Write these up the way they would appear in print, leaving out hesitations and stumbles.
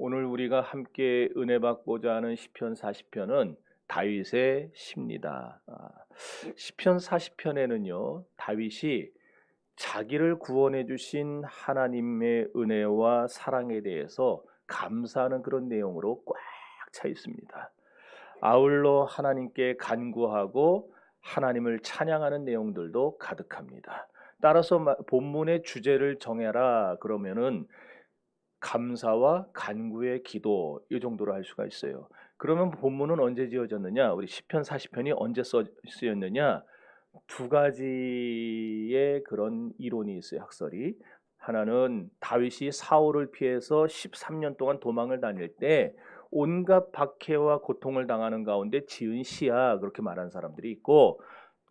오늘 우리가 함께 은혜 받고자 하는 시편 40편은 다윗의 시입니다. 시편 40편에는요, 다윗이 자기를 구원해 주신 하나님의 은혜와 사랑에 대해서 감사하는 그런 내용으로 꽉 차 있습니다. 아울러 하나님께 간구하고 하나님을 찬양하는 내용들도 가득합니다. 따라서 본문의 주제를 정해라 그러면은 감사와 간구의 기도 이 정도로 할 수가 있어요. 그러면 본문은 언제 지어졌느냐? 우리 시편 40편이 언제 쓰였느냐? 두 가지의 그런 이론이 있어요. 학설이. 하나는 다윗이 사울을 피해서 13년 동안 도망을 다닐 때 온갖 박해와 고통을 당하는 가운데 지은 시야 그렇게 말하는 사람들이 있고,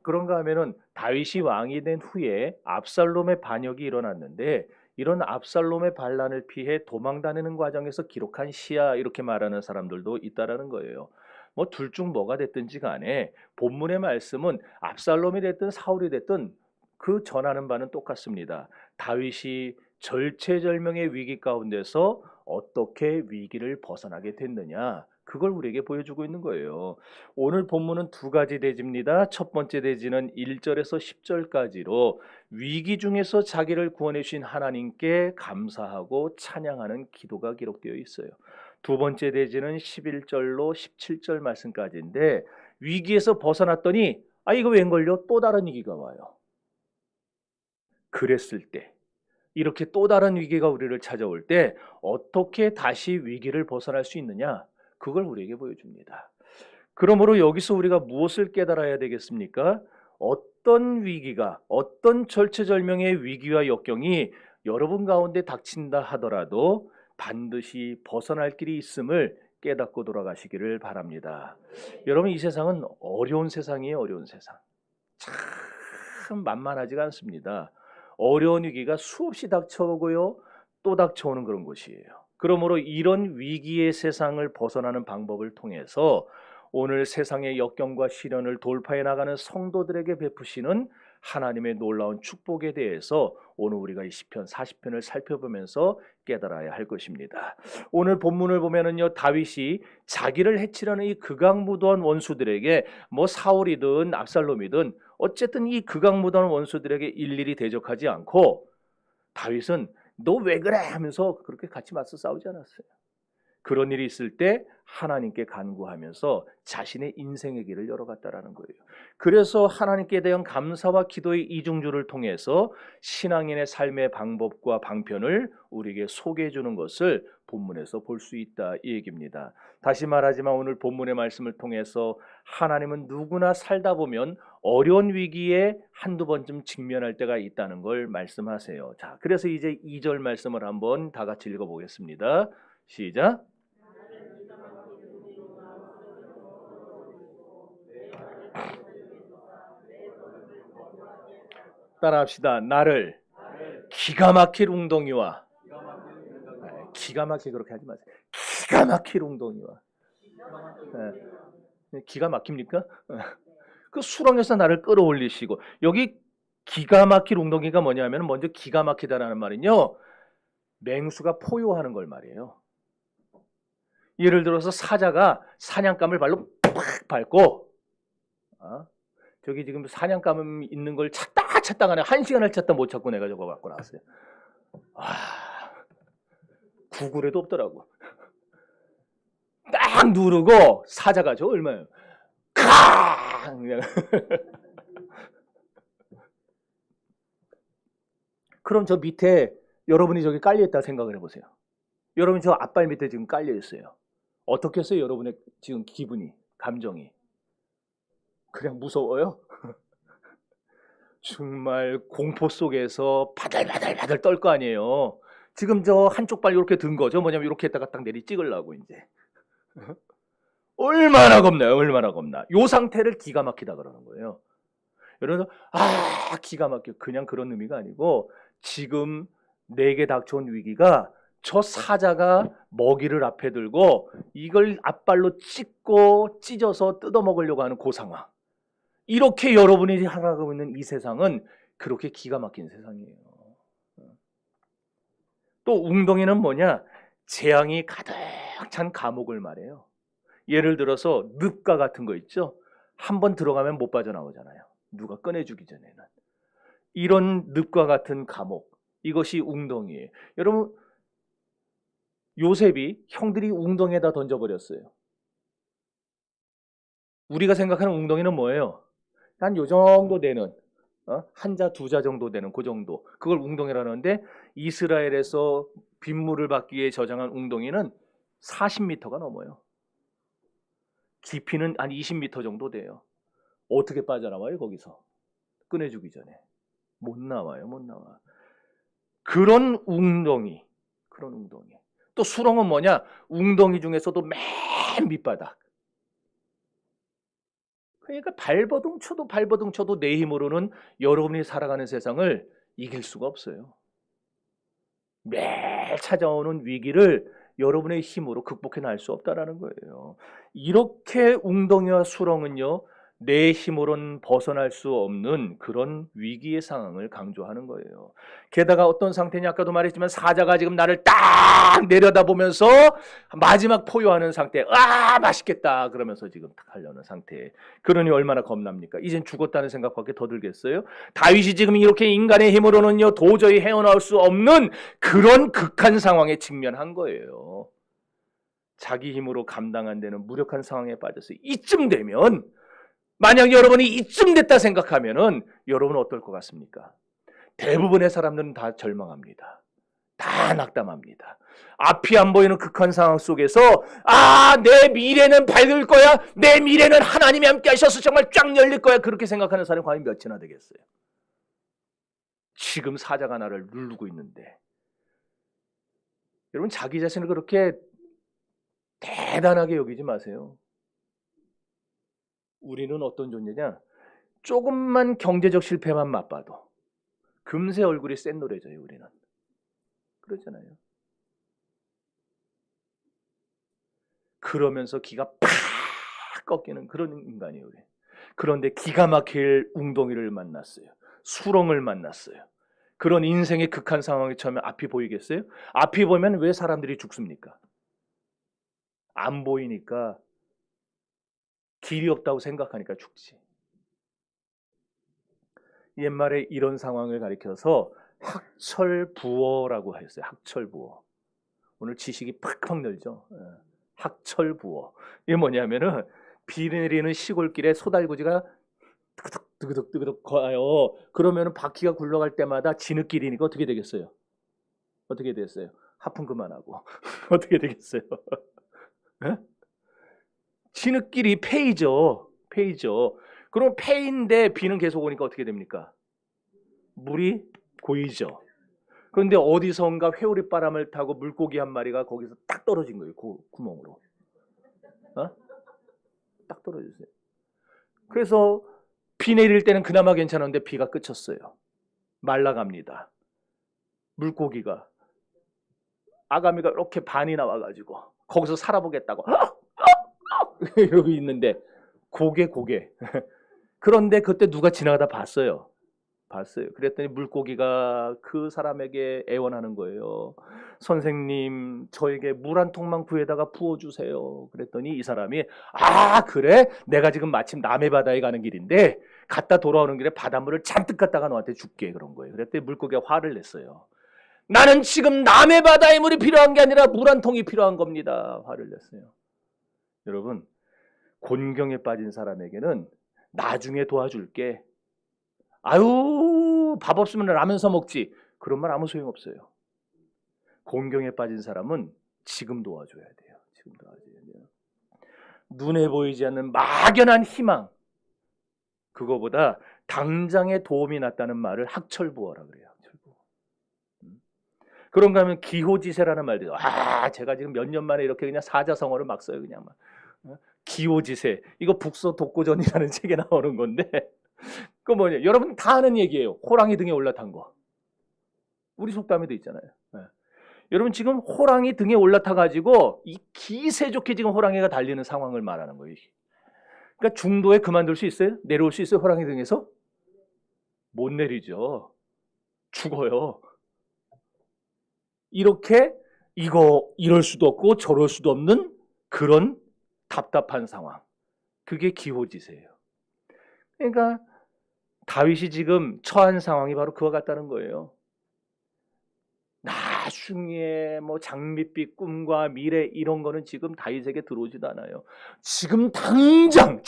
그런가 하면은 다윗이 왕이 된 후에 압살롬의 반역이 일어났는데 이런 압살롬의 반란을 피해 도망 다니는 과정에서 기록한 시야 이렇게 말하는 사람들도 있다라는 거예요. 뭐 둘 중 뭐가 됐든지 간에 본문의 말씀은 압살롬이 됐든 사울이 됐든 그 전하는 바는 똑같습니다. 다윗이 절체절명의 위기 가운데서 어떻게 위기를 벗어나게 됐느냐, 그걸 우리에게 보여주고 있는 거예요. 오늘 본문은 두 가지 대지입니다. 첫 번째 대지는 1절에서 10절까지로 위기 중에서 자기를 구원해 주신 하나님께 감사하고 찬양하는 기도가 기록되어 있어요. 두 번째 대지는 11절로 17절 말씀까지인데, 위기에서 벗어났더니 이거 웬걸요? 또 다른 위기가 와요. 그랬을 때, 이렇게 또 다른 위기가 우리를 찾아올 때 어떻게 다시 위기를 벗어날 수 있느냐, 그걸 우리에게 보여줍니다. 그러므로 여기서 우리가 무엇을 깨달아야 되겠습니까? 어떤 위기가, 어떤 절체절명의 위기와 역경이 여러분 가운데 닥친다 하더라도 반드시 벗어날 길이 있음을 깨닫고 돌아가시기를 바랍니다. 여러분, 이 세상은 어려운 세상이에요. 어려운 세상. 참 만만하지가 않습니다. 어려운 위기가 수없이 닥쳐오고요, 또 닥쳐오는 그런 곳이에요. 그러므로 이런 위기의 세상을 벗어나는 방법을 통해서 오늘 세상의 역경과 시련을 돌파해 나가는 성도들에게 베푸시는 하나님의 놀라운 축복에 대해서 오늘 우리가 이 시편 40편을 살펴보면서 깨달아야 할 것입니다. 오늘 본문을 보면은요, 다윗이 자기를 해치려는 이 극악무도한 원수들에게 뭐 사울이든 압살롬이든 어쨌든 이 극악무도한 원수들에게 일일이 대적하지 않고, 다윗은 너 왜 그래 하면서 그렇게 같이 맞서 싸우지 않았어요. 그런 일이 있을 때 하나님께 간구하면서 자신의 인생의 길을 열어갔다라는 거예요. 그래서 하나님께 대한 감사와 기도의 이중주를 통해서 신앙인의 삶의 방법과 방편을 우리에게 소개해 주는 것을 본문에서 볼 수 있다, 이 얘기입니다. 다시 말하지만 오늘 본문의 말씀을 통해서 하나님은 누구나 살다 보면 어려운 위기에 한두 번쯤 직면할 때가 있다는 걸 말씀하세요. 자, 그래서 이제 2절 말씀을 한번 다 같이 읽어보겠습니다. 시작. 따라합시다. 나를 기가 막힐 웅덩이와, 기가 막히게 그렇게 하지 마세요. 기가 막힐 웅덩이와, 기가 막힙니까? 그 수렁에서 나를 끌어올리시고, 여기 기가 막힐 웅덩이가 뭐냐면, 먼저 기가 막히다라는 말은요, 맹수가 포효하는 걸 말이에요. 예를 들어서 사자가 사냥감을 발로 팍 밟고, 저기 지금 사냥감 있는 걸 찾다가 1시간을 찾다 못 찾고 내가 저거 갖고 나왔어요. 구글에도 없더라고. 딱 누르고 사자가 저 얼마예요? 그냥. 그럼 저 밑에 여러분이 저기 깔려 있다 생각을 해보세요. 여러분 저 앞발 밑에 지금 깔려 있어요. 어떻겠어요? 여러분의 지금 기분이, 감정이 그냥 무서워요? 정말 공포 속에서 바들바들 떨 거 아니에요. 지금 저 한쪽 발 이렇게 든 거죠. 뭐냐면 이렇게 했다가 딱 내리 찍으려고 이제. 얼마나 겁나요? 얼마나 겁나. 요 상태를 기가 막히다 그러는 거예요. 여러분, 기가 막혀. 그냥 그런 의미가 아니고, 지금 내게 닥쳐온 위기가 저 사자가 먹이를 앞에 들고 이걸 앞발로 찍고 찢어서 뜯어먹으려고 하는 그 상황. 이렇게 여러분이 살아가고 있는 이 세상은 그렇게 기가 막힌 세상이에요. 또 웅덩이는 뭐냐? 재앙이 가득 찬 감옥을 말해요. 예를 들어서 늪가 같은 거 있죠. 한번 들어가면 못 빠져나오잖아요. 누가 꺼내주기 전에는. 이런 늪과 같은 감옥, 이것이 웅덩이에요. 여러분, 요셉이 형들이 웅덩이에다 던져버렸어요. 우리가 생각하는 웅덩이는 뭐예요? 한 요 정도 되는, 한자 두 자 정도 되는 그 정도, 그걸 웅덩이라는데, 이스라엘에서 빗물을 받기 위해 저장한 웅덩이는 40m가 넘어요. 깊이는 한 20m 정도 돼요. 어떻게 빠져나와요 거기서? 꺼내주기 전에 못 나와요. 못 나와. 그런 웅덩이. 또 수렁은 뭐냐? 웅덩이 중에서도 맨 밑바닥. 그러니까 발버둥 쳐도 내 힘으로는 여러분이 살아가는 세상을 이길 수가 없어요. 매일 찾아오는 위기를 여러분의 힘으로 극복해낼 수 없다라는 거예요. 이렇게 웅덩이와 수렁은요, 내 힘으로는 벗어날 수 없는 그런 위기의 상황을 강조하는 거예요. 게다가 어떤 상태냐, 아까도 말했지만 사자가 지금 나를 딱 내려다보면서 마지막 포효하는 상태. 아, 맛있겠다 그러면서 지금 딱 하려는 상태. 그러니 얼마나 겁납니까? 이젠 죽었다는 생각밖에 더 들겠어요? 다윗이 지금 이렇게 인간의 힘으로는요 도저히 헤어나올 수 없는 그런 극한 상황에 직면한 거예요. 자기 힘으로 감당 안 되는 무력한 상황에 빠졌어요. 이쯤 되면, 만약 여러분이 이쯤 됐다 생각하면은 여러분은 어떨 것 같습니까? 대부분의 사람들은 다 절망합니다. 다 낙담합니다. 앞이 안 보이는 극한 상황 속에서 내 미래는 밝을 거야. 내 미래는 하나님이 함께 하셔서 정말 쫙 열릴 거야. 그렇게 생각하는 사람이 과연 몇이나 되겠어요? 지금 사자가 나를 누르고 있는데. 여러분, 자기 자신을 그렇게 대단하게 여기지 마세요. 우리는 어떤 존재냐? 조금만 경제적 실패만 맛봐도 금세 얼굴이 샛노래져요. 우리는 그렇잖아요. 그러면서 기가 팍 꺾이는 그런 인간이에요. 우리. 그런데 기가 막힐 웅덩이를 만났어요. 수렁을 만났어요. 그런 인생의 극한 상황에 처음에 앞이 보이겠어요? 앞이 보면 왜 사람들이 죽습니까? 안 보이니까, 길이 없다고 생각하니까 죽지. 옛말에 이런 상황을 가리켜서 학철부어라고 했어요. 학철부어. 오늘 지식이 팍팍 늘죠. 학철부어. 이게 뭐냐면은 비 내리는 시골길에 소달구지가 뜨그득 가요. 그러면은 바퀴가 굴러갈 때마다 진흙길이니까 어떻게 되겠어요? 어떻게 됐어요? 하품 그만하고. 어떻게 되겠어요? 진흙길이 폐이죠. 그럼 폐인데 비는 계속 오니까 어떻게 됩니까? 물이 고이죠. 그런데 어디선가 회오리 바람을 타고 물고기 한 마리가 거기서 딱 떨어진 거예요. 그 구멍으로. 딱 떨어졌어요. 그래서 비 내릴 때는 그나마 괜찮은데 비가 그쳤어요. 말라갑니다. 물고기가, 아가미가 이렇게 반이 나와가지고 거기서 살아보겠다고 이러고 있는데 고개. 그런데 그때 누가 지나가다 봤어요. 그랬더니 물고기가 그 사람에게 애원하는 거예요. 선생님, 저에게 물 한 통만 구해다가 부어주세요. 그랬더니 이 사람이, 그래? 내가 지금 마침 남해바다에 가는 길인데 갔다 돌아오는 길에 바닷물을 잔뜩 갖다가 너한테 줄게. 그런 거예요. 그랬더니 물고기가 화를 냈어요. 나는 지금 남해바다의 물이 필요한 게 아니라 물 한 통이 필요한 겁니다. 화를 냈어요. 여러분, 곤경에 빠진 사람에게는 나중에 도와줄게. 밥 없으면 라면 사 먹지. 그런 말 아무 소용없어요. 곤경에 빠진 사람은 지금 도와줘야 돼요. 눈에 보이지 않는 막연한 희망, 그거보다 당장의 도움이 낫다는 말을 학철부어라 그래요. 그런가 하면 기호지세라는 말도 있어요. 제가 지금 몇 년 만에 이렇게 그냥 사자성어를 막 써요. 그냥 막. 기호지세. 이거 북서 독고전이라는 책에 나오는 건데, 그 뭐냐? 여러분 다 아는 얘기예요. 호랑이 등에 올라탄 거. 우리 속담에도 있잖아요. 여러분 지금 호랑이 등에 올라타 가지고 이 기세 좋게 지금 호랑이가 달리는 상황을 말하는 거예요. 그러니까 중도에 그만둘 수 있어요? 내려올 수 있어요? 호랑이 등에서? 못 내리죠. 죽어요. 이렇게 이거 이럴 수도 없고 저럴 수도 없는 그런 답답한 상황. 그게 기호지세예요. 그러니까 다윗이 지금 처한 상황이 바로 그와 같다는 거예요. 나중에 뭐 장밋빛 꿈과 미래 이런 거는 지금 다윗에게 들어오지도 않아요. 지금 당장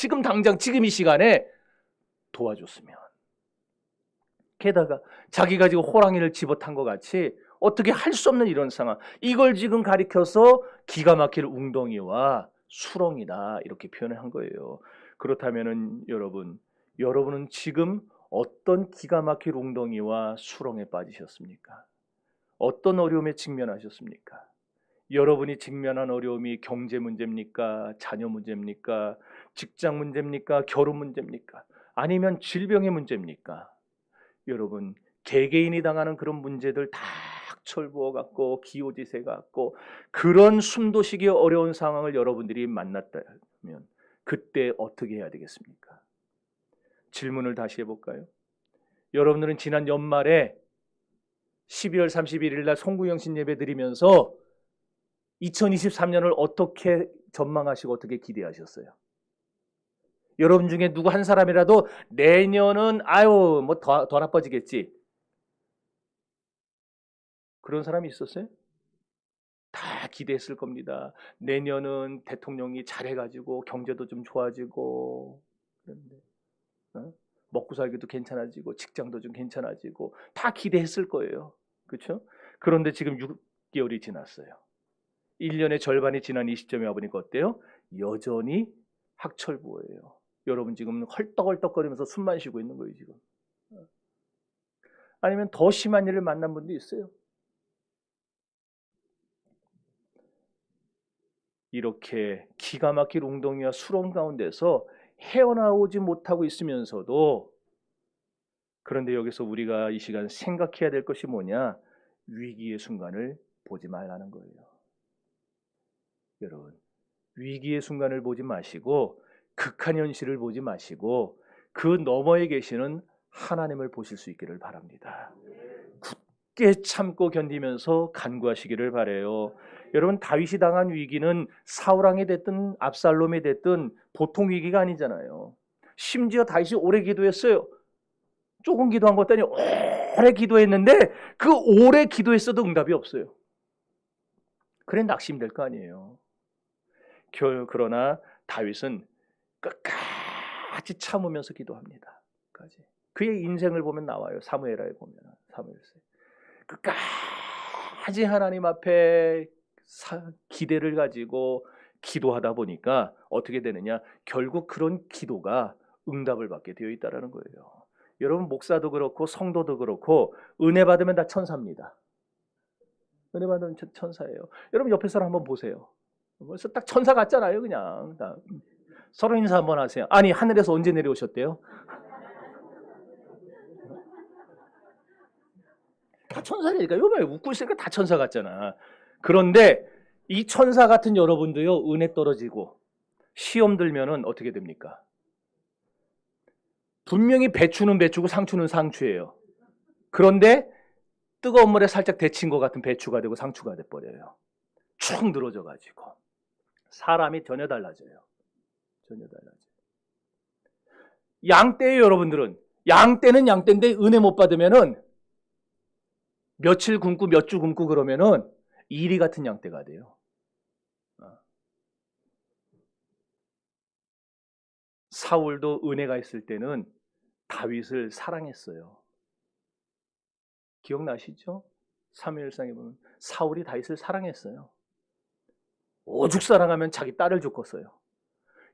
지금 이 시간에 도와줬으면. 게다가 자기가 지금 호랑이를 집어탄 것 같이 어떻게 할 수 없는 이런 상황. 이걸 지금 가리켜서 기가 막힐 웅덩이와 수렁이다 이렇게 표현을 한 거예요. 그렇다면은 여러분은 지금 어떤 기가 막힐 웅덩이와 수렁에 빠지셨습니까? 어떤 어려움에 직면하셨습니까? 여러분이 직면한 어려움이 경제 문제입니까? 자녀 문제입니까? 직장 문제입니까? 결혼 문제입니까? 아니면 질병의 문제입니까? 여러분, 개개인이 당하는 그런 문제들 다 철부어 갖고 기호지세 갖고 그런 숨도 쉬기 어려운 상황을 여러분들이 만났다면 그때 어떻게 해야 되겠습니까? 질문을 다시 해볼까요? 여러분들은 지난 연말에 12월 31일 날 송구영신 예배 드리면서 2023년을 어떻게 전망하시고 어떻게 기대하셨어요? 여러분 중에 누구 한 사람이라도 내년은 뭐 더 나빠지겠지. 그런 사람이 있었어요? 다 기대했을 겁니다. 내년은 대통령이 잘해가지고 경제도 좀 좋아지고 그런데 먹고 살기도 괜찮아지고 직장도 좀 괜찮아지고 다 기대했을 거예요. 그렇죠? 그런데 지금 6개월이 지났어요. 1년의 절반이 지난 이 시점에 와보니까 어때요? 여전히 학철부호예요. 여러분 지금 헐떡헐떡거리면서 숨만 쉬고 있는 거예요 지금. 아니면 더 심한 일을 만난 분도 있어요. 이렇게 기가 막힐 웅덩이와 수렁 가운데서 헤어나오지 못하고 있으면서도 그런데 여기서 우리가 이 시간 생각해야 될 것이 뭐냐? 위기의 순간을 보지 말라는 거예요. 여러분, 위기의 순간을 보지 마시고 극한 현실을 보지 마시고 그 너머에 계시는 하나님을 보실 수 있기를 바랍니다. 굳게 참고 견디면서 간구하시기를 바라요. 여러분, 다윗이 당한 위기는 사울왕이 됐든 압살롬이 됐든 보통 위기가 아니잖아요. 심지어 다윗이 오래 기도했어요. 조금 기도한 것도 아니고 오래 기도했는데 그 오래 기도했어도 응답이 없어요. 그래 낙심될 거 아니에요. 그러나 다윗은 끝까지 참으면서 기도합니다. 그의 인생을 보면 나와요. 사무엘하에 보면 사무엘서 끝까지 하나님 앞에 기대를 가지고 기도하다 보니까 어떻게 되느냐? 결국 그런 기도가 응답을 받게 되어 있다는 거예요. 여러분 목사도 그렇고 성도도 그렇고 은혜 받으면 다 천사입니다. 은혜 받으면 천사예요. 여러분 옆에 사람 한번 보세요. 벌써 딱 천사 같잖아요, 그냥. 서로 인사 한번 하세요. 아니 하늘에서 언제 내려오셨대요? 다 천사니까. 요번에 웃고 있으니까 다 천사 같잖아. 그런데 이 천사 같은 여러분도요, 은혜 떨어지고 시험 들면은 어떻게 됩니까? 분명히 배추는 배추고 상추는 상추예요. 그런데 뜨거운 물에 살짝 데친 것 같은 배추가 되고 상추가 돼버려요. 축 늘어져가지고 사람이 전혀 달라져요. 전혀 달라져요. 양떼예요, 여러분들은. 양떼는 양떼인데 은혜 못 받으면은 며칠 굶고 몇 주 굶고 그러면은 이리 같은 양떼가 돼요. 사울도 은혜가 있을 때는 다윗을 사랑했어요. 기억나시죠? 사무엘상에 보면 사울이 다윗을 사랑했어요. 오죽 사랑하면 자기 딸을 죽었어요.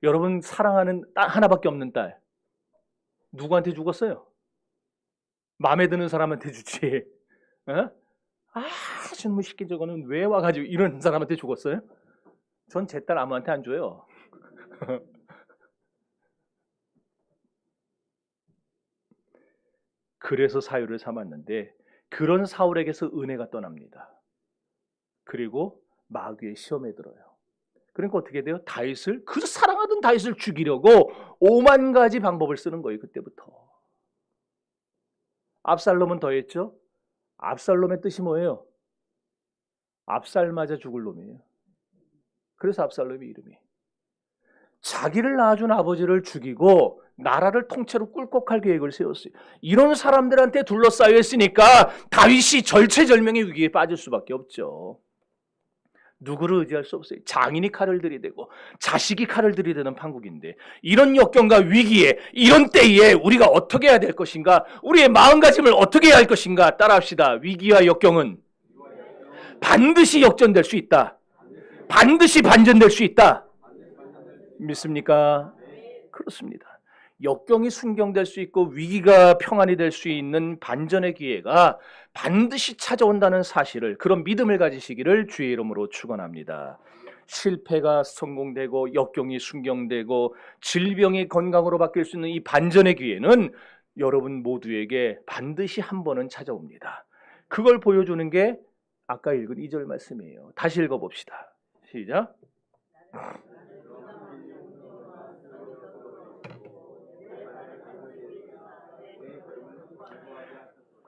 여러분 사랑하는 딸 하나밖에 없는 딸 누구한테 죽었어요? 마음에 드는 사람한테 주지. 어? 저놈의 시킨 저거는 왜 와가지고 이런 사람한테 죽었어요? 전 제 딸 아무한테 안 줘요. 그래서 사유를 삼았는데 그런 사울에게서 은혜가 떠납니다. 그리고 마귀의 시험에 들어요. 그러니까 어떻게 돼요? 다윗을 그 사랑하던 다윗을 죽이려고 5만 가지 방법을 쓰는 거예요. 그때부터. 압살롬은 더했죠. 압살롬의 뜻이 뭐예요? 압살 맞아 죽을 놈이에요. 그래서 압살롬이 이름이. 자기를 낳아준 아버지를 죽이고 나라를 통째로 꿀꺽할 계획을 세웠어요. 이런 사람들한테 둘러싸여 있으니까 다윗이 절체절명의 위기에 빠질 수밖에 없죠. 누구를 의지할 수 없어요. 장인이 칼을 들이대고 자식이 칼을 들이대는 판국인데, 이런 역경과 위기에, 이런 때에 우리가 어떻게 해야 될 것인가, 우리의 마음가짐을 어떻게 해야 할 것인가 따라합시다. 위기와 역경은 반드시 역전될 수 있다. 반드시 반전될 수 있다. 믿습니까? 그렇습니다. 역경이 순경될 수 있고 위기가 평안이 될 수 있는 반전의 기회가 반드시 찾아온다는 사실을, 그런 믿음을 가지시기를 주의 이름으로 축원합니다. 실패가 성공되고 역경이 순경되고 질병이 건강으로 바뀔 수 있는 이 반전의 기회는 여러분 모두에게 반드시 한 번은 찾아옵니다. 그걸 보여주는 게 아까 읽은 2절 말씀이에요. 다시 읽어봅시다. 시작.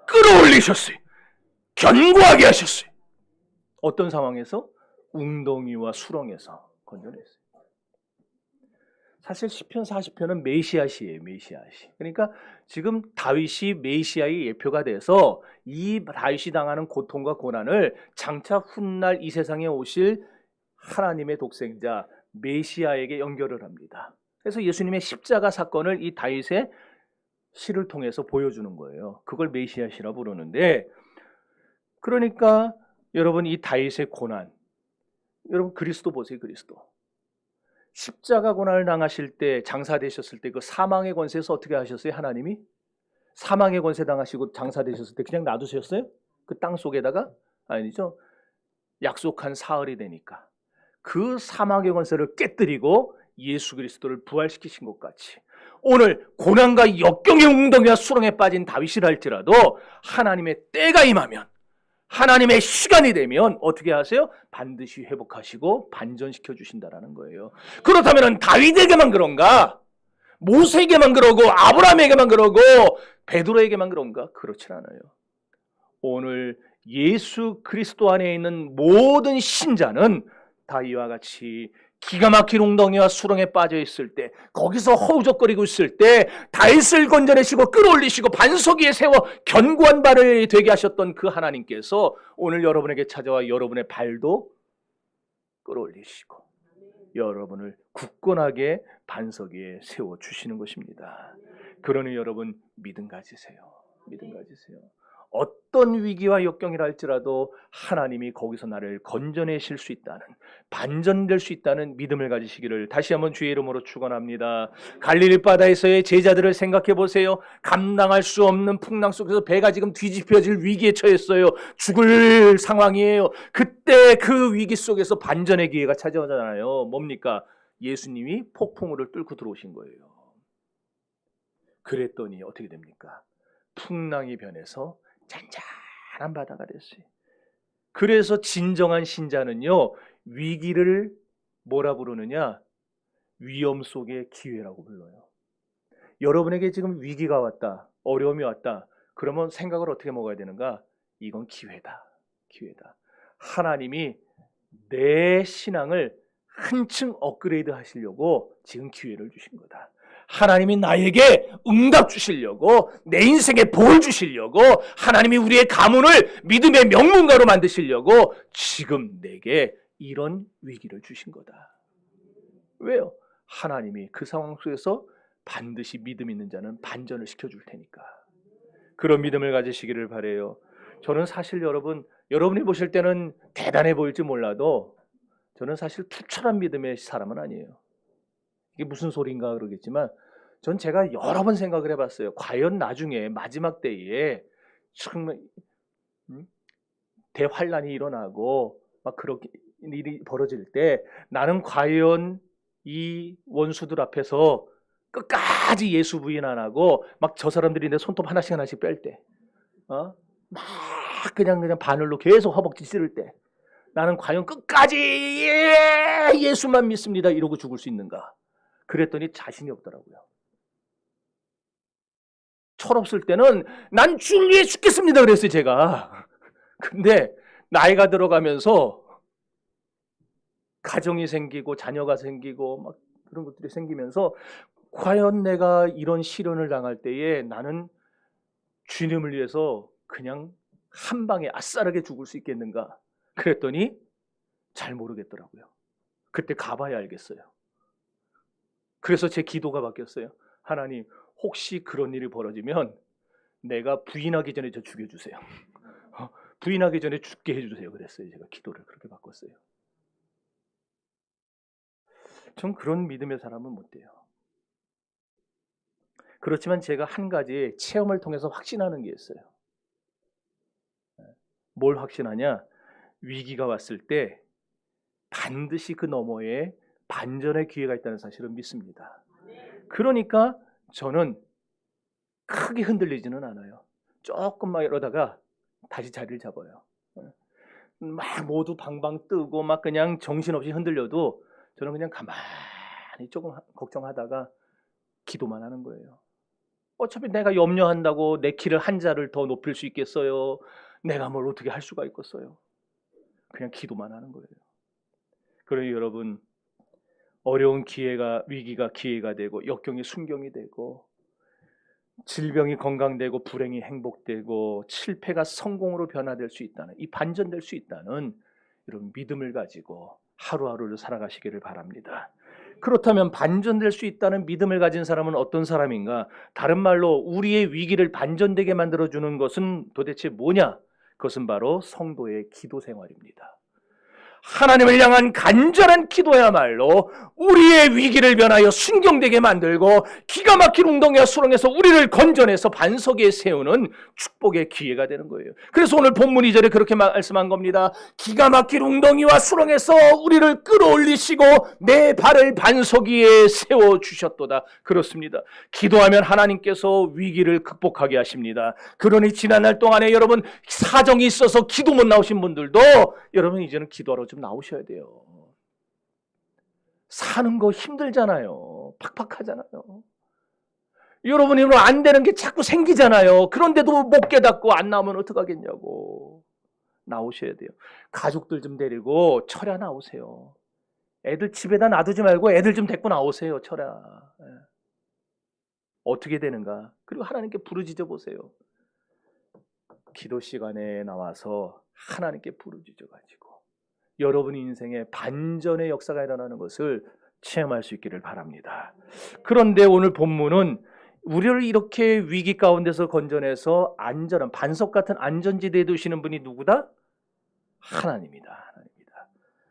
끌어올리셨어요. 견고하게 하셨어요. 어떤 상황에서? 웅덩이와 수렁에서 건져냈어요. 사실 시편 40편은 메시아시예요. 메시아시. 그러니까 지금 다윗이 메시아의 예표가 돼서 이 다윗이 당하는 고통과 고난을 장차 훗날 이 세상에 오실 하나님의 독생자 메시아에게 연결을 합니다. 그래서 예수님의 십자가 사건을 이 다윗의 시를 통해서 보여주는 거예요. 그걸 메시아시라 부르는데, 그러니까 여러분 이 다윗의 고난, 여러분 그리스도 보세요. 그리스도 십자가 고난을 당하실 때, 장사되셨을 때 그 사망의 권세에서 어떻게 하셨어요? 하나님이 사망의 권세 당하시고 장사되셨을 때 그냥 놔두셨어요? 그 땅 속에다가? 아니죠. 약속한 사흘이 되니까 그 사망의 권세를 깨뜨리고 예수 그리스도를 부활시키신 것 같이, 오늘 고난과 역경의 웅덩이와 수렁에 빠진 다윗이라 할지라도 하나님의 때가 임하면, 하나님의 시간이 되면 어떻게 하세요? 반드시 회복하시고 반전시켜 주신다라는 거예요. 그렇다면 다윗에게만 그런가? 모세에게만 그러고 아브라함에게만 그러고 베드로에게만 그런가? 그렇지 않아요. 오늘 예수 그리스도 안에 있는 모든 신자는 다 이와 같이 기가 막힌 웅덩이와 수렁에 빠져 있을 때, 거기서 허우적거리고 있을 때 다윗을 건져내시고 끌어올리시고 반석 위에 세워 견고한 발을 되게 하셨던 그 하나님께서 오늘 여러분에게 찾아와 여러분의 발도 끌어올리시고 여러분을 굳건하게 반석 위에 세워주시는 것입니다. 그러니 여러분 믿음 가지세요. 믿음 가지세요. 어떤 위기와 역경이라 할지라도 하나님이 거기서 나를 건져내실 수 있다는, 반전될 수 있다는 믿음을 가지시기를 다시 한번 주의 이름으로 축원합니다. 갈릴리 바다에서의 제자들을 생각해 보세요. 감당할 수 없는 풍랑 속에서 배가 지금 뒤집혀질 위기에 처했어요. 죽을 상황이에요. 그때 그 위기 속에서 반전의 기회가 찾아오잖아요. 뭡니까? 예수님이 폭풍우를 뚫고 들어오신 거예요. 그랬더니 어떻게 됩니까? 풍랑이 변해서 잔잔한 바다가 됐어요. 그래서 진정한 신자는요, 위기를 뭐라 부르느냐? 위험 속의 기회라고 불러요. 여러분에게 지금 위기가 왔다, 어려움이 왔다, 그러면 생각을 어떻게 먹어야 되는가? 이건 기회다. 기회다. 하나님이 내 신앙을 한층 업그레이드 하시려고 지금 기회를 주신 거다. 하나님이 나에게 응답 주시려고, 내 인생에 복을 주시려고, 하나님이 우리의 가문을 믿음의 명문가로 만드시려고 지금 내게 이런 위기를 주신 거다. 왜요? 하나님이 그 상황 속에서 반드시 믿음 있는 자는 반전을 시켜줄 테니까. 그런 믿음을 가지시기를 바라요. 저는 사실 여러분이 보실 때는 대단해 보일지 몰라도 저는 사실 투철한 믿음의 사람은 아니에요. 이게 무슨 소리인가 그러겠지만 전 제가 여러 번 생각을 해봤어요. 과연 나중에 마지막 때에 정말 대환란이 일어나고 막 그렇게 일이 벌어질 때 나는 과연 이 원수들 앞에서 끝까지 예수 부인 안 하고 막 저 사람들이 내 손톱 하나씩 하나씩 뺄 때, 막 그냥 바늘로 계속 허벅지 찌를 때 나는 과연 끝까지 예수만 믿습니다 이러고 죽을 수 있는가? 그랬더니 자신이 없더라고요. 철없을 때는 난 주를 위해 죽겠습니다 그랬어요 제가. 근데 나이가 들어가면서 가정이 생기고 자녀가 생기고 막 그런 것들이 생기면서 과연 내가 이런 시련을 당할 때에 나는 주님을 위해서 그냥 한 방에 아싸르게 죽을 수 있겠는가? 그랬더니 잘 모르겠더라고요. 그때 가봐야 알겠어요. 그래서 제 기도가 바뀌었어요. 하나님, 혹시 그런 일이 벌어지면 내가 부인하기 전에 저 죽여주세요. 부인하기 전에 죽게 해주세요. 그랬어요. 제가 기도를 그렇게 바꿨어요. 전 그런 믿음의 사람은 못 돼요. 그렇지만 제가 한 가지 체험을 통해서 확신하는 게 있어요. 뭘 확신하냐? 위기가 왔을 때 반드시 그 너머에 반전의 기회가 있다는 사실을 믿습니다. 그러니까 저는 크게 흔들리지는 않아요. 조금만 이러다가 다시 자리를 잡아요. 막 모두 방방 뜨고 막 그냥 정신없이 흔들려도 저는 그냥 가만히 조금 걱정하다가 기도만 하는 거예요. 어차피 내가 염려한다고 내 키를 한 자를 더 높일 수 있겠어요? 내가 뭘 어떻게 할 수가 있겠어요? 그냥 기도만 하는 거예요. 그러니 여러분, 어려운 위기가 기회가 되고 역경이 순경이 되고 질병이 건강되고 불행이 행복되고 실패가 성공으로 변화될 수 있다는, 이 반전될 수 있다는 이런 믿음을 가지고 하루하루를 살아가시기를 바랍니다. 그렇다면 반전될 수 있다는 믿음을 가진 사람은 어떤 사람인가? 다른 말로 우리의 위기를 반전되게 만들어주는 것은 도대체 뭐냐? 그것은 바로 성도의 기도 생활입니다. 하나님을 향한 간절한 기도야말로 우리의 위기를 변하여 순경되게 만들고 기가 막힌 웅덩이와 수렁에서 우리를 건져내서 반석 위에 세우는 축복의 기회가 되는 거예요. 그래서 오늘 본문 2절에 그렇게 말씀한 겁니다. 기가 막힌 웅덩이와 수렁에서 우리를 끌어올리시고 내 발을 반석 위에 세워주셨도다. 그렇습니다. 기도하면 하나님께서 위기를 극복하게 하십니다. 그러니 지난날 동안에 여러분 사정이 있어서 기도 못 나오신 분들도 여러분 이제는 기도하러 좀 나오셔야 돼요. 사는 거 힘들잖아요. 팍팍하잖아요. 여러분이 안 되는 게 자꾸 생기잖아요. 그런데도 못 깨닫고 안 나오면 어떡하겠냐고. 나오셔야 돼요. 가족들 좀 데리고 철야 나오세요. 애들 집에다 놔두지 말고 애들 좀 데리고 나오세요. 철야. 어떻게 되는가? 그리고 하나님께 부르짖어 보세요. 기도 시간에 나와서 하나님께 부르짖어 가지고 여러분 인생에 반전의 역사가 일어나는 것을 체험할 수 있기를 바랍니다. 그런데 오늘 본문은 우리를 이렇게 위기 가운데서 건져내서 안전한 반석 같은 안전지대에 두시는 분이 누구다? 하나님이다.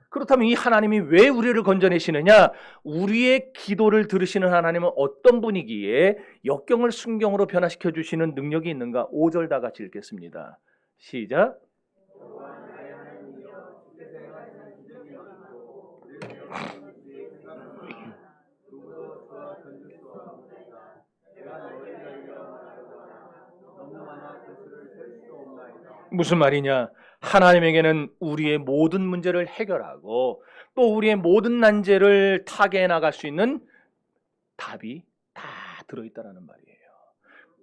그렇다면 이 하나님이 왜 우리를 건져내시느냐? 우리의 기도를 들으시는 하나님은 어떤 분이기에 역경을 순경으로 변화시켜 주시는 능력이 있는가? 5절 다 같이 읽겠습니다. 시작. 무슨 말이냐? 하나님에게는 우리의 모든 문제를 해결하고 또 우리의 모든 난제를 타개해 나갈 수 있는 답이 다 들어있다라는 말이에요.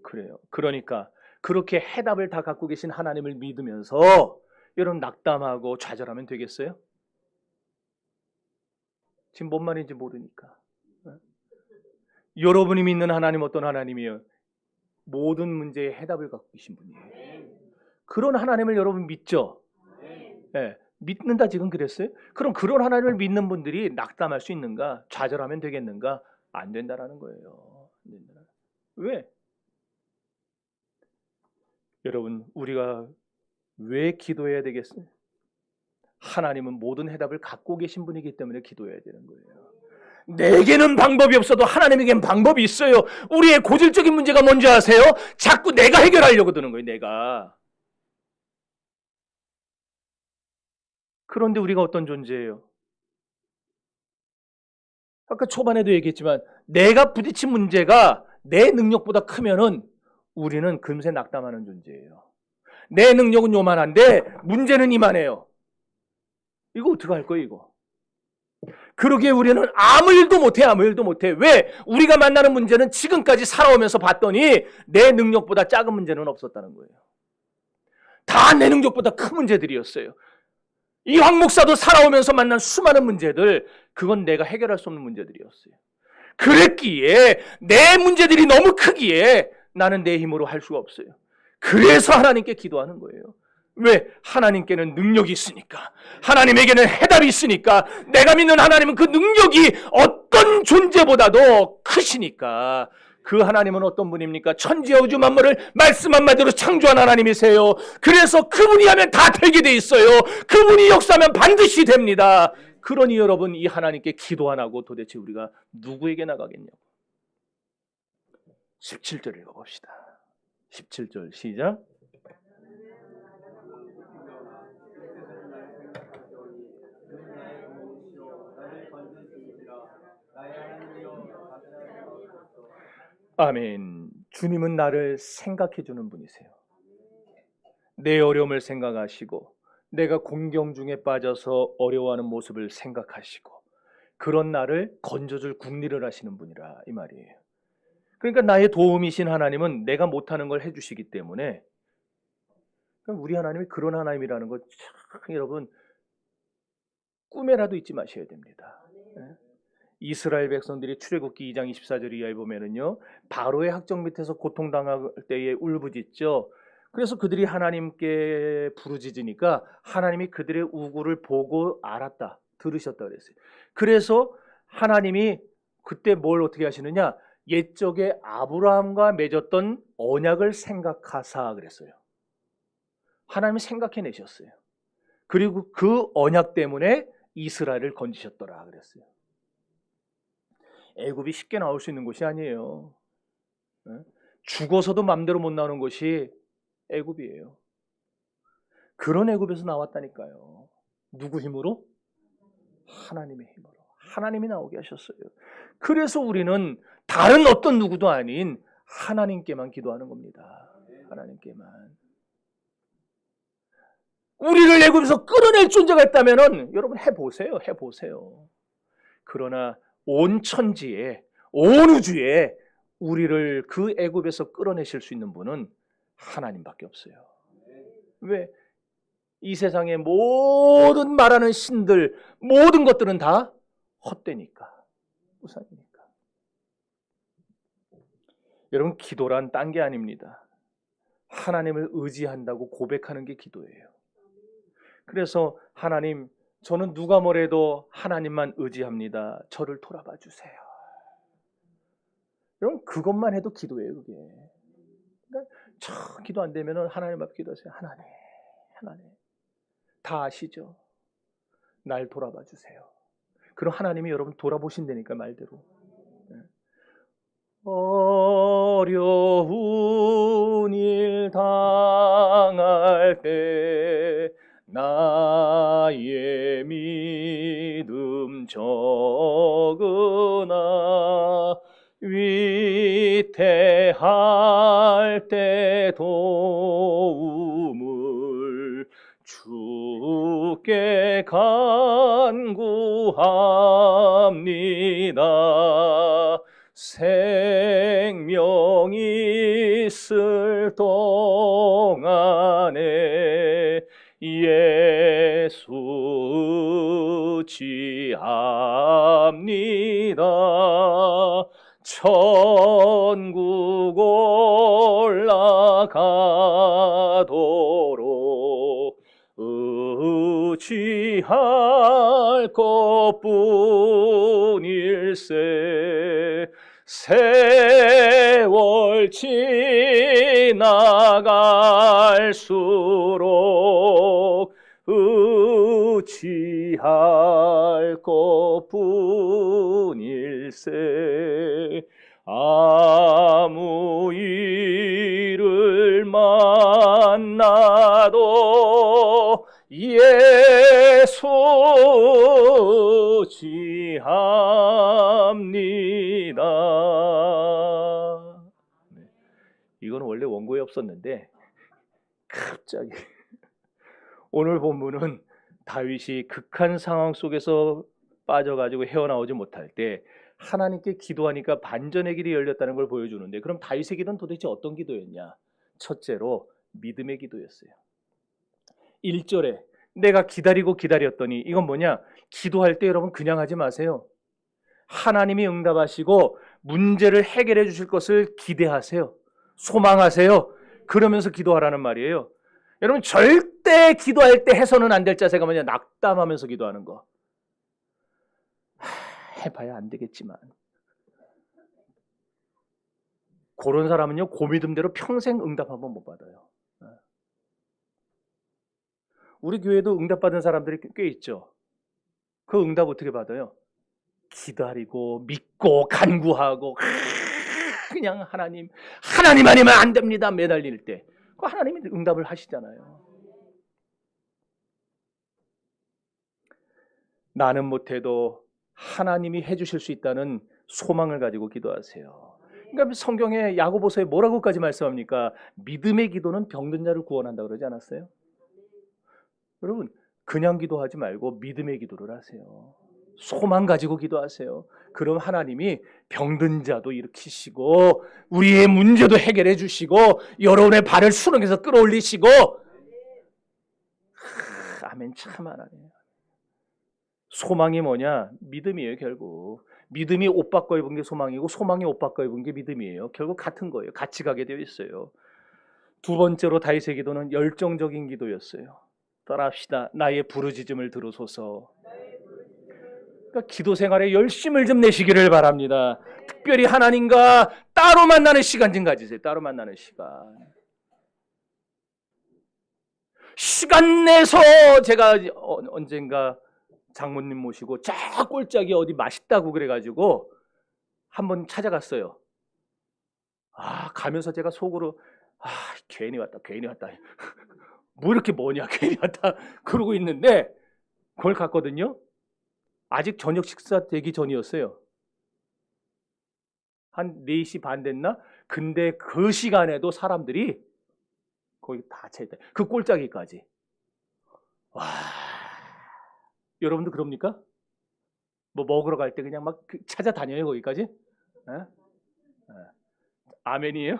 그래요. 그러니까 그렇게 해답을 다 갖고 계신 하나님을 믿으면서 여러분 낙담하고 좌절하면 되겠어요? 지금 뭔 말인지 모르니까. 여러분이 믿는 하나님 어떤 하나님이에요? 모든 문제의 해답을 갖고 계신 분이에요. 그런 하나님을 여러분 믿죠? 네. 믿는다 지금 그랬어요? 그럼 그런 하나님을 믿는 분들이 낙담할 수 있는가? 좌절하면 되겠는가? 안 된다라는 거예요. 왜? 여러분 우리가 왜 기도해야 되겠어요? 하나님은 모든 해답을 갖고 계신 분이기 때문에 기도해야 되는 거예요. 내게는 방법이 없어도 하나님에겐 방법이 있어요. 우리의 고질적인 문제가 뭔지 아세요? 자꾸 내가 해결하려고 드는 거예요. 내가. 그런데 우리가 어떤 존재예요? 아까 초반에도 얘기했지만 내가 부딪힌 문제가 내 능력보다 크면은 우리는 금세 낙담하는 존재예요. 내 능력은 요만한데 문제는 이만해요. 이거 어떡할 거예요 이거? 그러기에 우리는 아무 일도 못해. 왜? 우리가 만나는 문제는 지금까지 살아오면서 봤더니 내 능력보다 작은 문제는 없었다는 거예요. 다 내 능력보다 큰 문제들이었어요. 이 황 목사도 살아오면서 만난 수많은 문제들, 그건 내가 해결할 수 없는 문제들이었어요. 그랬기에 내 문제들이 너무 크기에 나는 내 힘으로 할 수가 없어요. 그래서 하나님께 기도하는 거예요. 왜? 하나님께는 능력이 있으니까. 하나님에게는 해답이 있으니까. 내가 믿는 하나님은 그 능력이 어떤 존재보다도 크시니까. 그 하나님은 어떤 분입니까? 천지와 우주 만물을 말씀 한마디로 창조한 하나님이세요. 그래서 그분이 하면 다 되게 돼 있어요. 그분이 역사하면 반드시 됩니다. 그러니 여러분, 이 하나님께 기도 안 하고 도대체 우리가 누구에게 나가겠냐고. 17절 읽어봅시다. 17절 시작. 아멘. 주님은 나를 생각해 주는 분이세요. 내 어려움을 생각하시고 내가 공경 중에 빠져서 어려워하는 모습을 생각하시고 그런 나를 건져줄 국리를 하시는 분이라 이 말이에요. 그러니까 나의 도움이신 하나님은 내가 못하는 걸 해주시기 때문에 우리 하나님이 그런 하나님이라는 거 참 여러분 꿈에라도 잊지 마셔야 됩니다. 이스라엘 백성들이 출애굽기 2장 24절 이하에 보면은요, 바로의 학정 밑에서 고통당할 때에 울부짖죠. 그래서 그들이 하나님께 부르짖으니까 하나님이 그들의 우구를 보고 알았다, 들으셨다 그랬어요. 그래서 하나님이 그때 뭘 어떻게 하시느냐, 옛적에 아브라함과 맺었던 언약을 생각하사 그랬어요. 하나님이 생각해내셨어요. 그리고 그 언약 때문에 이스라엘을 건지셨더라 그랬어요. 애굽이 쉽게 나올 수 있는 곳이 아니에요. 죽어서도 맘대로 못 나오는 곳이 애굽이에요. 그런 애굽에서 나왔다니까요. 누구 힘으로? 하나님의 힘으로. 하나님이 나오게 하셨어요. 그래서 우리는 다른 어떤 누구도 아닌 하나님께만 기도하는 겁니다. 하나님께만. 우리를 애굽에서 끌어낼 존재가 있다면은 여러분 해보세요. 해보세요. 그러나 온 천지에, 온 우주에 우리를 그 애굽에서 끌어내실 수 있는 분은 하나님밖에 없어요. 왜? 이 세상의 모든 말하는 신들, 모든 것들은 다 헛되니까, 우상이니까. 여러분, 기도란 딴 게 아닙니다. 하나님을 의지한다고 고백하는 게 기도예요. 그래서 하나님, 저는 누가 뭐래도 하나님만 의지합니다. 저를 돌아봐 주세요. 여러분, 그것만 해도 기도예요, 그게. 그러니까 기도 안 되면 하나님 앞에 기도하세요. 하나님, 하나님. 다 아시죠? 날 돌아봐 주세요. 그럼 하나님이 여러분 돌아보신다니까, 말대로. 어려운 일 당할 때 나의 믿음 적으나 위태할 때 도움을 주께 간구합니다. 생명이 있을 동안에 예수 의지합니다. 천국 올라가도록 의지할 것뿐일세. 세월 지나갈수록 의지할 것뿐일세. 아무 일을 만나도 예수 의지합니다. 이건 원래 원고에 없었는데 갑자기 오늘 본문은 다윗이 극한 상황 속에서 빠져가지고 헤어나오지 못할 때 하나님께 기도하니까 반전의 길이 열렸다는 걸 보여주는데, 그럼 다윗의 기도는 도대체 어떤 기도였냐? 첫째로 믿음의 기도였어요. 1절에 내가 기다리고 기다렸더니 이건 뭐냐? 기도할 때 여러분 그냥 하지 마세요. 하나님이 응답하시고 문제를 해결해 주실 것을 기대하세요. 소망하세요. 그러면서 기도하라는 말이에요. 여러분 절대 기도할 때 해서는 안 될 자세가 뭐냐? 낙담하면서 기도하는 거. 해봐야 안 되겠지만 그런 사람은요 그 믿음대로 평생 응답 한번 못 받아요. 우리 교회도 응답받은 사람들이 꽤 있죠. 그 응답 어떻게 받아요? 기다리고 믿고 간구하고 그냥 하나님 아니면 안 됩니다 매달릴 때 그 하나님이 응답을 하시잖아요. 나는 못해도 하나님이 해주실 수 있다는 소망을 가지고 기도하세요. 그러니까 성경에 야고보서에 뭐라고까지 말씀합니까? 믿음의 기도는 병든 자를 구원한다 그러지 않았어요? 여러분 그냥 기도하지 말고 믿음의 기도를 하세요. 소망 가지고 기도하세요. 그럼 하나님이 병든 자도 일으키시고 우리의 문제도 해결해 주시고 여러분의 발을 수렁에서 끌어올리시고 아멘 참 하나님. 소망이 뭐냐? 믿음이에요 결국. 믿음이 옷 바꿔 입은 게 소망이고 소망이 옷 바꿔 입은 게 믿음이에요. 결국 같은 거예요. 같이 가게 되어 있어요. 두 번째로 다윗의 기도는 열정적인 기도였어요. 따라합시다. 나의 부르짖음을 들으소서. 그러니까 기도 생활에 열심을 좀 내시기를 바랍니다. 특별히 하나님과 따로 만나는 시간 좀 가지세요. 따로 만나는 시간. 시간 내서 제가 언젠가 장모님 모시고 저 꼴짝이 어디 맛있다고 그래가지고 한번 찾아갔어요. 가면서 제가 속으로 괜히 왔다. 뭐 이렇게 뭐냐 괜히 왔다 그러고 있는데 그걸 갔거든요. 아직 저녁 식사 되기 전이었어요. 한 4시 반 됐나? 근데 그 시간에도 사람들이 거기 다 차있다. 그 꼴짜기까지. 와, 여러분도 그럽니까? 뭐 먹으러 갈 때 그냥 막 찾아다녀요 거기까지? 아멘이에요?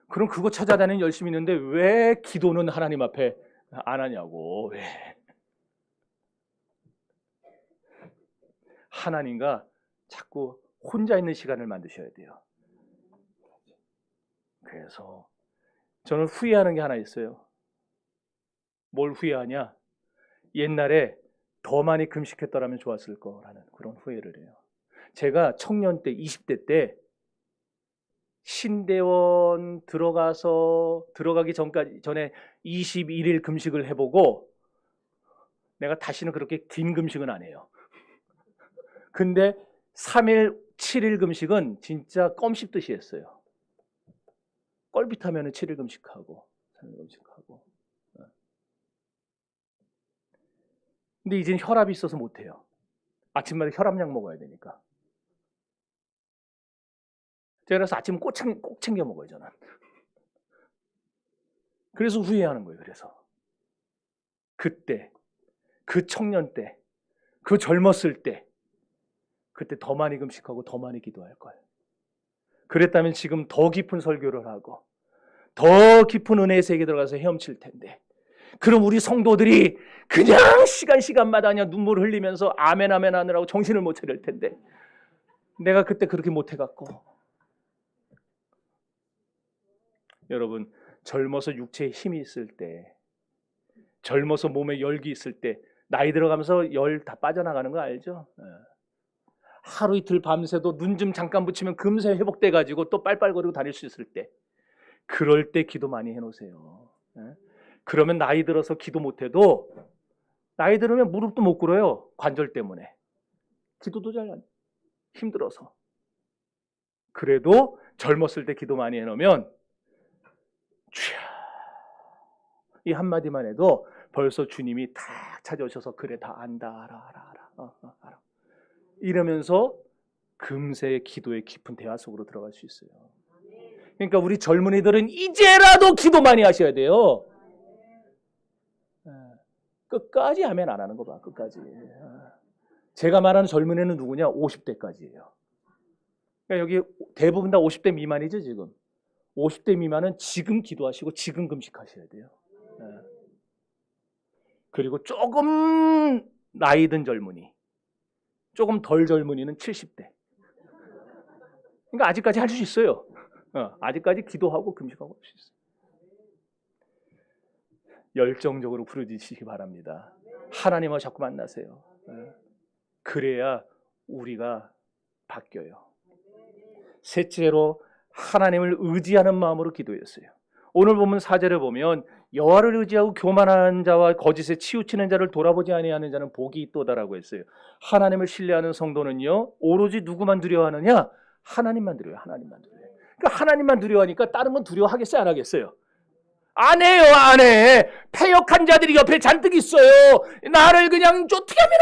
그럼 그거 찾아다니는 열심히 있는데 왜 기도는 하나님 앞에 안 하냐고. 왜? 하나님과 자꾸 혼자 있는 시간을 만드셔야 돼요. 그래서 저는 후회하는 게 하나 있어요. 뭘 후회하냐? 옛날에 더 많이 금식했더라면 좋았을 거라는 그런 후회를 해요. 제가 청년 때 20대 때 신대원 들어가기 전에 21일 금식을 해보고 내가 다시는 그렇게 긴 금식은 안 해요. 근데 3일 7일 금식은 진짜 껌 씹듯이 했어요. 껄핏하면 7일 금식하고 3일 금식하고. 근데 이제는 혈압이 있어서 못해요. 아침마다 혈압약 먹어야 되니까. 제가 그래서 아침 꼭 챙겨 먹어요 저는. 그래서 후회하는 거예요. 그래서 그때 그 청년 때 그 젊었을 때 그때 더 많이 금식하고 더 많이 기도할 걸. 그랬다면 지금 더 깊은 설교를 하고 더 깊은 은혜의 세계에 들어가서 헤엄칠 텐데 그럼 우리 성도들이 그냥 시간마다 그냥 눈물 흘리면서 아멘 하느라고 정신을 못 차릴 텐데 내가 그때 그렇게 못해갖고. 여러분 젊어서 육체에 힘이 있을 때 젊어서 몸에 열기 있을 때 나이 들어가면서 열 다 빠져나가는 거 알죠? 하루 이틀 밤새도 눈 좀 잠깐 붙이면 금세 회복돼가지고 또 빨빨거리고 다닐 수 있을 때 그럴 때 기도 많이 해놓으세요. 그러면 나이 들어서 기도 못해도 나이 들으면 무릎도 못 꿇어요. 관절 때문에. 기도도 잘 안 힘들어서. 그래도 젊었을 때 기도 많이 해놓으면 이 한마디만 해도 벌써 주님이 다 찾아오셔서 그래 다 안다 알아. 이러면서 금세 기도의 깊은 대화 속으로 들어갈 수 있어요. 그러니까 우리 젊은이들은 이제라도 기도 많이 하셔야 돼요. 끝까지 하면 안 하는 거 봐. 끝까지. 제가 말하는 젊은이는 누구냐? 50대까지예요. 그러니까 여기 대부분 다 50대 미만이죠 지금. 50대 미만은 지금 기도하시고 지금 금식하셔야 돼요. 그리고 조금 나이 든 젊은이, 조금 덜 젊은이는 70대. 그러니까 아직까지 할 수 있어요. 아직까지 기도하고 금식하고 할 수 있어요. 열정적으로 부르짖으시기 바랍니다. 하나님과 자꾸 만나세요. 그래야 우리가 바뀌어요. 셋째로 하나님을 의지하는 마음으로 기도했어요. 오늘 보면 4절에 보면 여호와를 의지하고 교만한 자와 거짓에 치우치는 자를 돌아보지 아니하는 자는 복이 있도다라고 했어요. 하나님을 신뢰하는 성도는요, 오로지 누구만 두려워하느냐? 하나님만 두려워해요. 하나님만 두려워해요. 그러니까 하나님만 두려워하니까 다른 건 두려워하겠어요? 안 하겠어요? 안 해요, 안 해. 패역한 자들이 옆에 잔뜩 있어요. 나를 그냥 어떻게 하면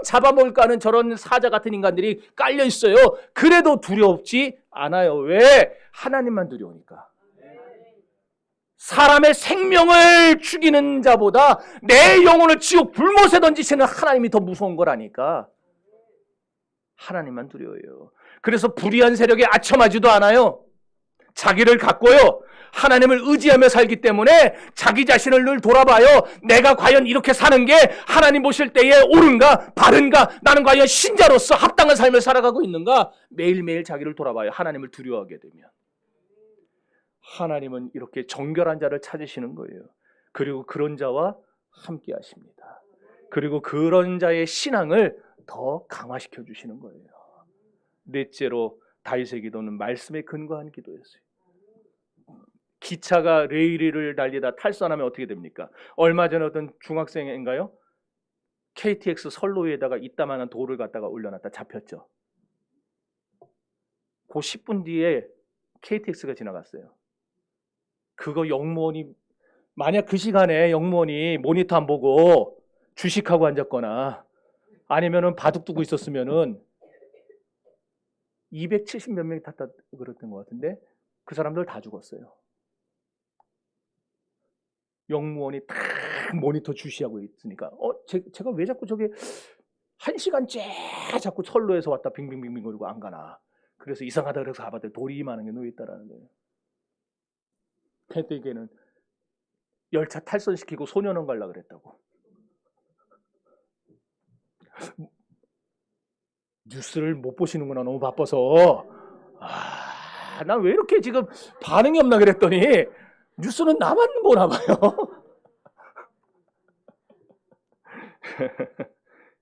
잡아먹을까 하는 저런 사자 같은 인간들이 깔려 있어요. 그래도 두렵지 않아요. 왜? 하나님만 두려우니까. 사람의 생명을 죽이는 자보다 내 영혼을 지옥 불못에 던지시는 하나님이 더 무서운 거라니까. 하나님만 두려워요. 그래서 불의한 세력에 아첨하지도 않아요. 자기를 갖고요, 하나님을 의지하며 살기 때문에 자기 자신을 늘 돌아봐요. 내가 과연 이렇게 사는 게 하나님 보실 때에 옳은가 바른가, 나는 과연 신자로서 합당한 삶을 살아가고 있는가, 매일매일 자기를 돌아봐요. 하나님을 두려워하게 되면. 하나님은 이렇게 정결한 자를 찾으시는 거예요. 그리고 그런 자와 함께 하십니다. 그리고 그런 자의 신앙을 더 강화시켜 주시는 거예요. 넷째로 다윗의 기도는 말씀에 근거한 기도였어요. 기차가 레일을 달리다 탈선하면 어떻게 됩니까? 얼마 전에 어떤 중학생인가요? KTX 선로 위에다가 이따만한 돌을 갖다가 올려놨다 잡혔죠. 그 10분 뒤에 KTX가 지나갔어요. 그거 영무원이, 만약 그 시간에 영무원이 모니터 안 보고 주식하고 앉았거나 아니면은 바둑 두고 있었으면은 270 몇 명이 탔다 그랬던 것 같은데 그 사람들 다 죽었어요. 영무원이 탁 모니터 주시하고 있으니까 제가 왜 자꾸 저게 1시간째 자꾸 선로에서 왔다 빙빙빙빙 거리고 안 가나. 그래서 이상하다 그래서 가봤더니 돌이 이만한 게 놓여있다라는 거예요. 그때에게는 열차 탈선시키고 소년원 가려고 그랬다고. 뉴스를 못 보시는구나. 너무 바빠서. 난 왜 이렇게 지금 반응이 없나 그랬더니 뉴스는 나만 보나 봐요.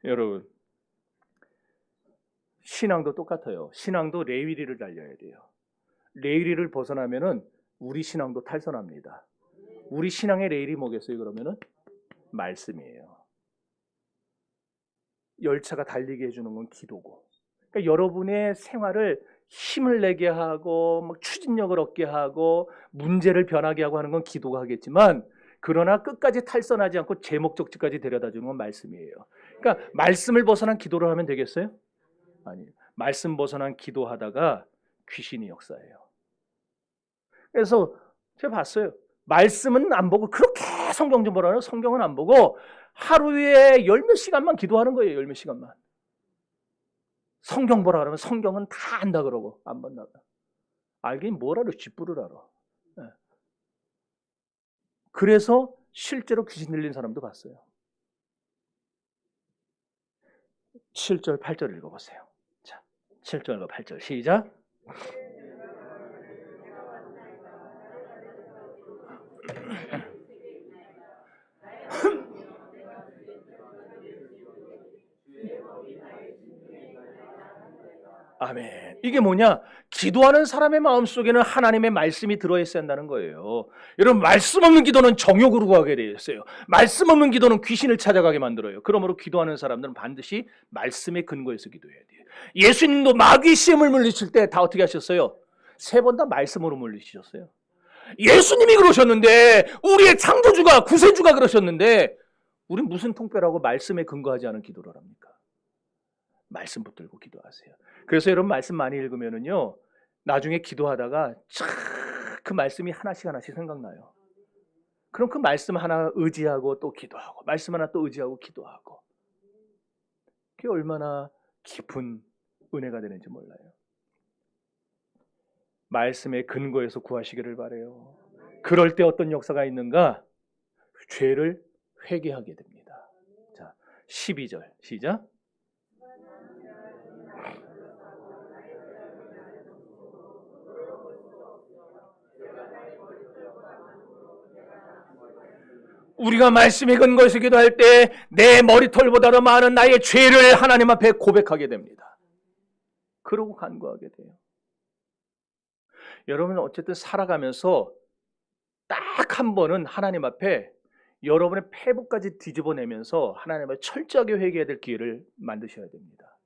여러분, 신앙도 똑같아요. 신앙도 레위리를 달려야 돼요. 레위리를 벗어나면은 우리 신앙도 탈선합니다. 우리 신앙의 레일이 뭐겠어요? 그러면은 말씀이에요. 열차가 달리게 해주는 건 기도고. 그러니까 여러분의 생활을 힘을 내게 하고 막 추진력을 얻게 하고 문제를 변하게 하고 하는 건 기도가 하겠지만, 그러나 끝까지 탈선하지 않고 제 목적지까지 데려다주는 건 말씀이에요. 그러니까 말씀을 벗어난 기도를 하면 되겠어요? 아니에요. 말씀 벗어난 기도하다가 귀신이 역사해요. 그래서 제가 봤어요. 말씀은 안 보고 그렇게 성경 좀 보라는, 성경은 안 보고 하루에 열 몇 시간만 기도하는 거예요. 열 몇 시간만. 성경 보라 그러면 성경은 다 안다 그러고 안 본다. 알긴 뭘 알아? 쥐뿔을 알아. 네. 그래서 실제로 귀신 들린 사람도 봤어요. 7절 8절 읽어보세요. 자, 7절과 8절 시작. 아멘. 이게 뭐냐? 기도하는 사람의 마음속에는 하나님의 말씀이 들어있어야 한다는 거예요. 여러분, 말씀 없는 기도는 정욕으로 가게 되어 있어요. 말씀 없는 기도는 귀신을 찾아가게 만들어요. 그러므로 기도하는 사람들은 반드시 말씀의 근거에서 기도해야 돼요. 예수님도 마귀 시험을 물리칠 때 다 어떻게 하셨어요? 3번 다 말씀으로 물리치셨어요. 예수님이 그러셨는데, 우리의 창조주가, 구세주가 그러셨는데, 우린 무슨 통뼈라고 말씀에 근거하지 않은 기도를 합니까? 말씀 붙들고 기도하세요. 그래서 여러분, 말씀 많이 읽으면은요, 나중에 기도하다가 그 말씀이 하나씩 생각나요. 그럼 그 말씀 하나 의지하고 또 기도하고, 말씀 하나 또 의지하고 기도하고, 그게 얼마나 깊은 은혜가 되는지 몰라요. 말씀의 근거에서 구하시기를 바라요. 그럴 때 어떤 역사가 있는가? 죄를 회개하게 됩니다. 12절 시작. 우리가 말씀에 근거해서 기도할 때 내 머리털보다도 많은 나의 죄를 하나님 앞에 고백하게 됩니다. 그러고 간구하게 돼요. 여러분 어쨌든 살아가면서 딱 한 번은 하나님 앞에 여러분의 패부까지 뒤집어내면서 하나님 앞에 철저하게 회개해야 될 기회를 만드셔야 됩니다.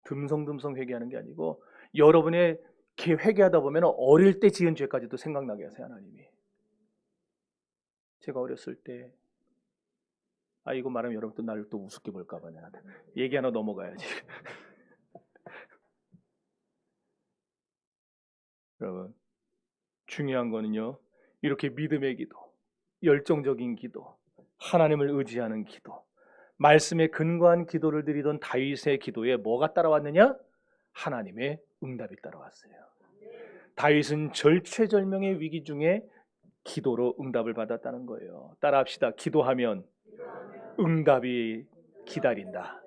듬성듬성 회개하는 게 아니고 여러분의 회개하다 보면 어릴 때 지은 죄까지도 생각나게 하세요. 하나님이. 제가 어렸을 때 이거 말하면 여러분 또 나를 또 우습게 볼까 봐 내가 얘기 하나 넘어가야지. 여러분 중요한 거는요. 이렇게 믿음의 기도, 열정적인 기도, 하나님을 의지하는 기도, 말씀에 근거한 기도를 드리던 다윗의 기도에 뭐가 따라왔느냐? 하나님의 응답이 따라왔어요. 다윗은 절체절명의 위기 중에 기도로 응답을 받았다는 거예요. 따라합시다. 기도하면 응답이 기다린다.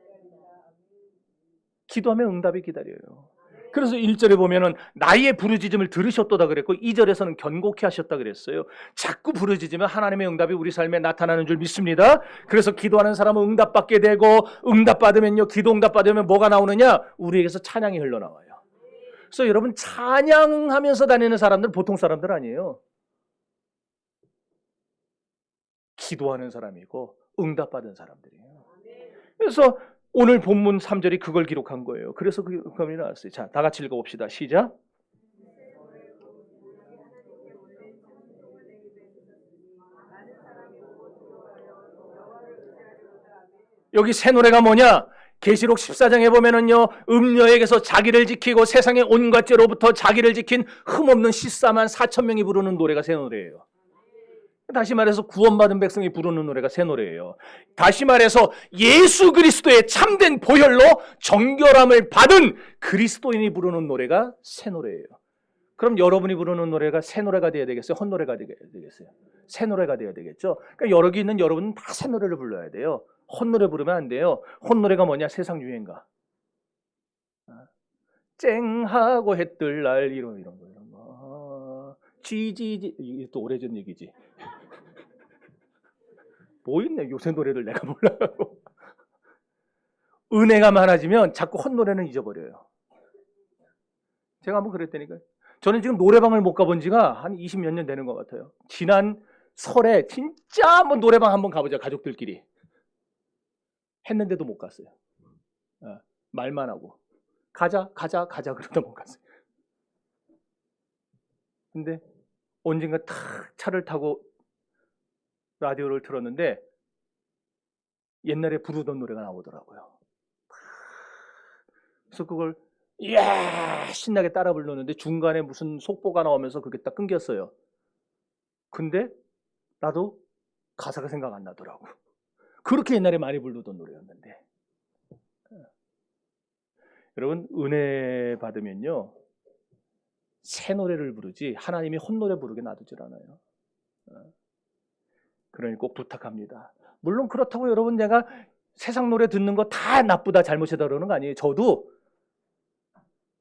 기도하면 응답이 기다려요. 그래서 1절에 보면은 나의 부르짖음을 들으셨도다 그랬고 2절에서는 견고케 하셨다 그랬어요. 자꾸 부르짖으면 하나님의 응답이 우리 삶에 나타나는 줄 믿습니다. 그래서 기도하는 사람은 응답받게 되고 응답받으면요. 기도 응답받으면 뭐가 나오느냐? 우리에게서 찬양이 흘러나와요. 그래서 여러분 찬양하면서 다니는 사람들은 보통 사람들 아니에요. 기도하는 사람이고 응답받은 사람들이에요. 그래서 오늘 본문 3절이 그걸 기록한 거예요. 그래서 그 금이 나왔어요. 자, 다 같이 읽어봅시다. 시작. 여기 새 노래가 뭐냐? 계시록 14장에 보면은요, 음녀에게서 자기를 지키고 세상의 온갖 죄로부터 자기를 지킨 흠없는 14만 4천 명이 부르는 노래가 새 노래예요. 다시 말해서 구원받은 백성이 부르는 노래가 새 노래예요. 다시 말해서 예수 그리스도의 참된 보혈로 정결함을 받은 그리스도인이 부르는 노래가 새 노래예요. 그럼 여러분이 부르는 노래가 새 노래가 되어야 되겠어요? 헛노래가 되겠어요? 새 노래가 되어야 되겠죠? 그러니까 여기 있는 여러분은 다 새 노래를 불러야 돼요. 헛노래 부르면 안 돼요. 헛노래가 뭐냐? 세상 유행가. 쨍하고 해뜰 날 이런 거. 지지지 이게 또 오래전 얘기지. 뭐 있네 요새 노래를 내가 몰라요. 은혜가 많아지면 자꾸 헛노래는 잊어버려요. 제가 한번 그랬다니까요. 저는 지금 노래방을 못 가본 지가 한 20몇 년 되는 것 같아요. 지난 설에 진짜 한번 노래방 한번 가보자 가족들끼리 했는데도 못 갔어요. 말만 하고 가자 그러다 못 갔어요. 근데 언젠가 탁 차를 타고 라디오를 틀었는데 옛날에 부르던 노래가 나오더라고요. 그래서 그걸 신나게 따라 부르는데 중간에 무슨 속보가 나오면서 그게 딱 끊겼어요. 근데 나도 가사가 생각 안 나더라고. 그렇게 옛날에 많이 부르던 노래였는데. 여러분 은혜 받으면요 새 노래를 부르지 하나님이 헛노래 부르게 놔두질 않아요. 그러니 꼭 부탁합니다. 물론 그렇다고 여러분 내가 세상 노래 듣는 거 다 나쁘다 잘못이다 그러는 거 아니에요. 저도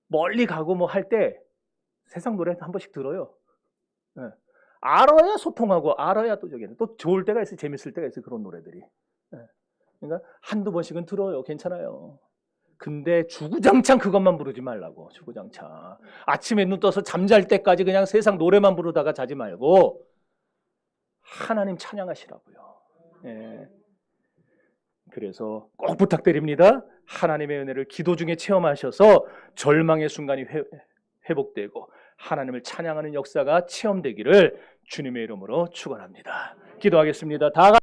멀리 가고 뭐 할 때 세상 노래 한 번씩 들어요. 알아야 소통하고 알아야 또 좋을 때가 있어요. 재밌을 때가 있어요. 그런 노래들이. 그러니까 한두 번씩은 들어요. 괜찮아요. 근데 주구장창 그것만 부르지 말라고. 주구장창. 아침에 눈 떠서 잠잘 때까지 그냥 세상 노래만 부르다가 자지 말고 하나님 찬양하시라고요. 그래서 꼭 부탁드립니다. 하나님의 은혜를 기도 중에 체험하셔서 절망의 순간이 회복되고 하나님을 찬양하는 역사가 체험되기를 주님의 이름으로 축원합니다. 기도하겠습니다. 다